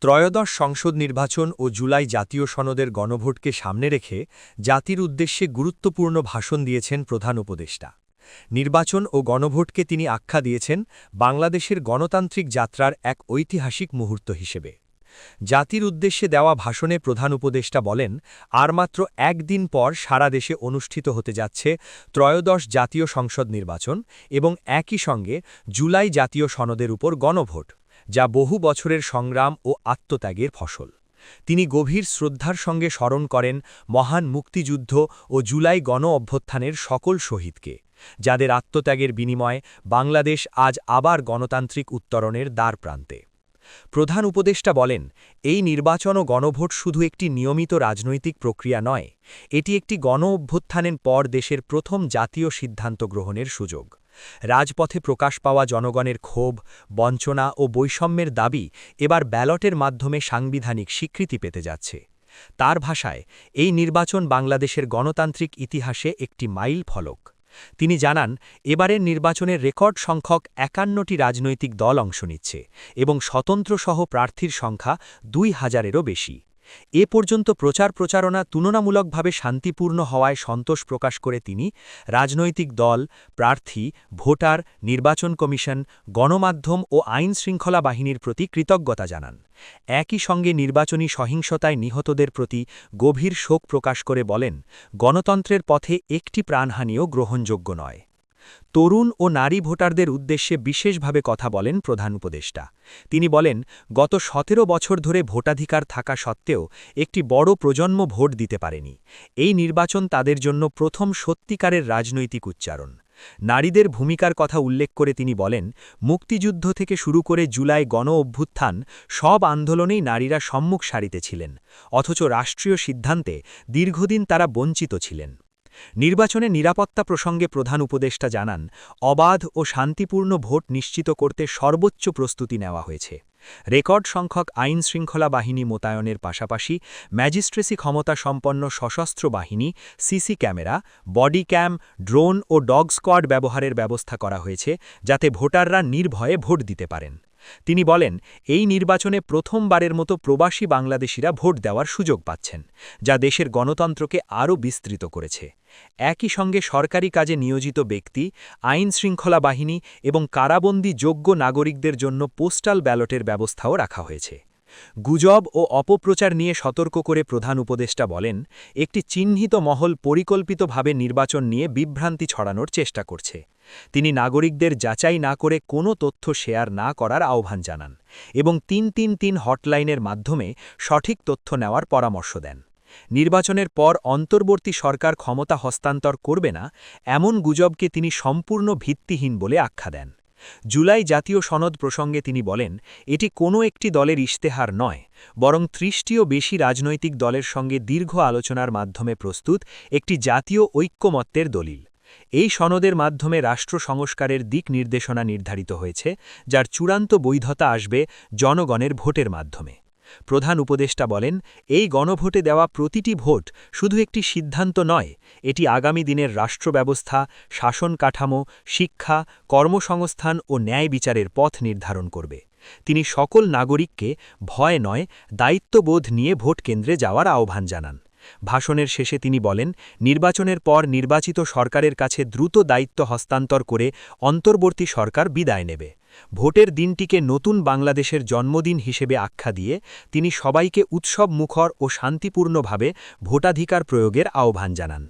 ত্রয়োদশ সংসদ নির্বাচন ও জুলাই জাতীয় সনদের গণভোটকে সামনে রেখে জাতির উদ্দেশ্যে গুরুত্বপূর্ণ ভাষণ দিয়েছেন প্রধান উপদেষ্টা। নির্বাচন ও গণভোটকে তিনি আখ্যা দিয়েছেন বাংলাদেশের গণতান্ত্রিক যাত্রার এক ঐতিহাসিক মুহূর্ত হিসেবে। জাতির উদ্দেশ্যে দেওয়া ভাষণে প্রধান উপদেষ্টা বলেন, আর মাত্র একদিন পর সারা দেশে অনুষ্ঠিত হতে যাচ্ছে ত্রয়োদশ জাতীয় সংসদ নির্বাচন এবং একই সঙ্গে জুলাই জাতীয় সনদের উপর গণভোট, যা বহু বছরের সংগ্রাম ও আত্মত্যাগের ফসল। তিনি গভীর শ্রদ্ধার সঙ্গে স্মরণ করেন মহান মুক্তিযুদ্ধ ও জুলাই গণ অভ্যুত্থানের সকল শহীদকে, যাদের আত্মত্যাগের বিনিময়ে বাংলাদেশ আজ আবার গণতান্ত্রিক উত্তরণের দ্বারপ্রান্তে। প্রধান উপদেষ্টা বলেন, এই নির্বাচন ও গণভোট শুধু একটি নিয়মিত রাজনৈতিক প্রক্রিয়া নয়, এটি একটি গণ অভ্যুত্থানের পর দেশের প্রথম জাতীয় সিদ্ধান্ত গ্রহণের সুযোগ। রাজপথে প্রকাশ পাওয়া জনগণের ক্ষোভ, বঞ্চনা ও বৈষম্যের দাবি এবার ব্যালটের মাধ্যমে সাংবিধানিক স্বীকৃতি পেতে যাচ্ছে। তার ভাষায়, এই নির্বাচন বাংলাদেশের গণতান্ত্রিক ইতিহাসে একটি মাইল ফলক। তিনি জানান, এবারের নির্বাচনের রেকর্ড সংখ্যক ৫১টি রাজনৈতিক দল অংশ নিচ্ছে এবং স্বতন্ত্রসহ প্রার্থীর সংখ্যা ২,০০০-এরও বেশি। এ পর্যন্ত প্রচারণা তুলনামূলকভাবে শান্তিপূর্ণ হওয়ায় সন্তোষ প্রকাশ করে তিনি রাজনৈতিক দল, প্রার্থী, ভোটার, নির্বাচন কমিশন, গণমাধ্যম ও আইনশৃঙ্খলা বাহিনীর প্রতি কৃতজ্ঞতা জানান। একই সঙ্গে নির্বাচনী সহিংসতায় নিহতদের প্রতি গভীর শোক প্রকাশ করে বলেন, গণতন্ত্রের পথে একটি প্রাণহানিও গ্রহণযোগ্য নয়। তরুণ ও নারী ভোটারদের উদ্দেশ্যে বিশেষভাবে কথা বলেন প্রধান উপদেষ্টা। তিনি বলেন, গত ১৭ বছর ধরে ভোটাধিকার থাকা সত্ত্বেও একটি বড় প্রজন্ম ভোট দিতে পারেনি। এই নির্বাচন তাদের জন্য প্রথম সত্যিকারের রাজনৈতিক উচ্চারণ। নারীদের ভূমিকার কথা উল্লেখ করে তিনি বলেন, মুক্তিযুদ্ধ থেকে শুরু করে জুলাই গণ অভ্যুত্থান সব আন্দোলনেই নারীরা সম্মুখ সারিতে ছিলেন, অথচ রাষ্ট্রীয় সিদ্ধান্তে দীর্ঘদিন তারা বঞ্চিত ছিলেন। নির্বাচনে নিরাপত্তা প্রসঙ্গে প্রধান উপদেষ্টা জানান, অবাধ ও শান্তিপূর্ণ ভোট নিশ্চিত করতে সর্বোচ্চ প্রস্তুতি নেওয়া হয়েছে। রেকর্ড সংখ্যক আইনশৃঙ্খলা বাহিনী মোতায়েনের পাশাপাশি ম্যাজিস্ট্রেসি ক্ষমতা সম্পন্ন সশস্ত্র বাহিনী, CC camera, body cam, drone ও ডগ স্কোয়াড ব্যবহারের ব্যবস্থা করা হয়েছে, যাতে ভোটাররা নির্ভয়ে ভোট দিতে পারেন। তিনি বলেন, এই নির্বাচনে প্রথমবারের মতো প্রবাসী বাংলাদেশিরা ভোট দেওয়ার সুযোগ পাচ্ছেন, যা দেশের গণতন্ত্রকে আরও বিস্তৃত করেছে। একই সঙ্গে সরকারি কাজে নিয়োজিত ব্যক্তি, আইনশৃঙ্খলা বাহিনী এবং কারাবন্দী যোগ্য নাগরিকদের জন্য পোস্টাল ব্যালটের ব্যবস্থাও রাখা হয়েছে। গুজব ও অপপ্রচার নিয়ে সতর্ক করে প্রধান উপদেষ্টা বলেন, একটি চিহ্নিত মহল পরিকল্পিতভাবে নির্বাচন নিয়ে বিভ্রান্তি ছড়ানোর চেষ্টা করছে। তিনি নাগরিকদের যাচাই না করে কোনো তথ্য শেয়ার না করার আহ্বান জানান এবং ৩৩৩ হটলাইনের মাধ্যমে সঠিক তথ্য নেওয়ার পরামর্শ দেন। নির্বাচনের পর অন্তর্বর্তী সরকার ক্ষমতা হস্তান্তর করবে না, এমন গুজবকে তিনি সম্পূর্ণ ভিত্তিহীন বলে আখ্যা দেন। জুলাই জাতীয় সনদ প্রসঙ্গে তিনি বলেন, এটি কোনো একটি দলের ইশতেহার নয়, বরং ৩০টিও বেশি রাজনৈতিক দলের সঙ্গে দীর্ঘ আলোচনার মাধ্যমে প্রস্তুত একটি জাতীয় ঐক্যমত্যের দলিল। এই সনদের মাধ্যমে রাষ্ট্র সংস্কারের দিক নির্দেশনা নির্ধারিত হয়েছে, যার চূড়ান্ত বৈধতা আসবে জনগণের ভোটের মাধ্যমে। প্রধান উপদেষ্টা বলেন, এই গণভোটে দেওয়া প্রতিটি ভোট শুধু একটি সিদ্ধান্ত নয়, এটি আগামী দিনের রাষ্ট্র ব্যবস্থা, শাসন কাঠামো, শিক্ষা, কর্মসংস্থান ও ন্যায় বিচারের পথ নির্ধারণ করবে। তিনি সকল নাগরিককে ভয় নয়, দায়িত্ববোধ নিয়ে ভোট কেন্দ্রে যাওয়ার আহ্বান জানান। ভাষণের শেষে তিনি বলেন, নির্বাচনের পর নির্বাচিত সরকারের কাছে দ্রুত দায়িত্ব হস্তান্তর করে অন্তর্বর্তী সরকার বিদায় নেবে। ভোটের দিনটিকে নতুন বাংলাদেশের জন্মদিন হিসেবে আখ্যা দিয়ে তিনি সবাইকে উৎসব মুখর ও শান্তিপূর্ণভাবে ভোটাধিকার প্রয়োগের আহ্বান জানান।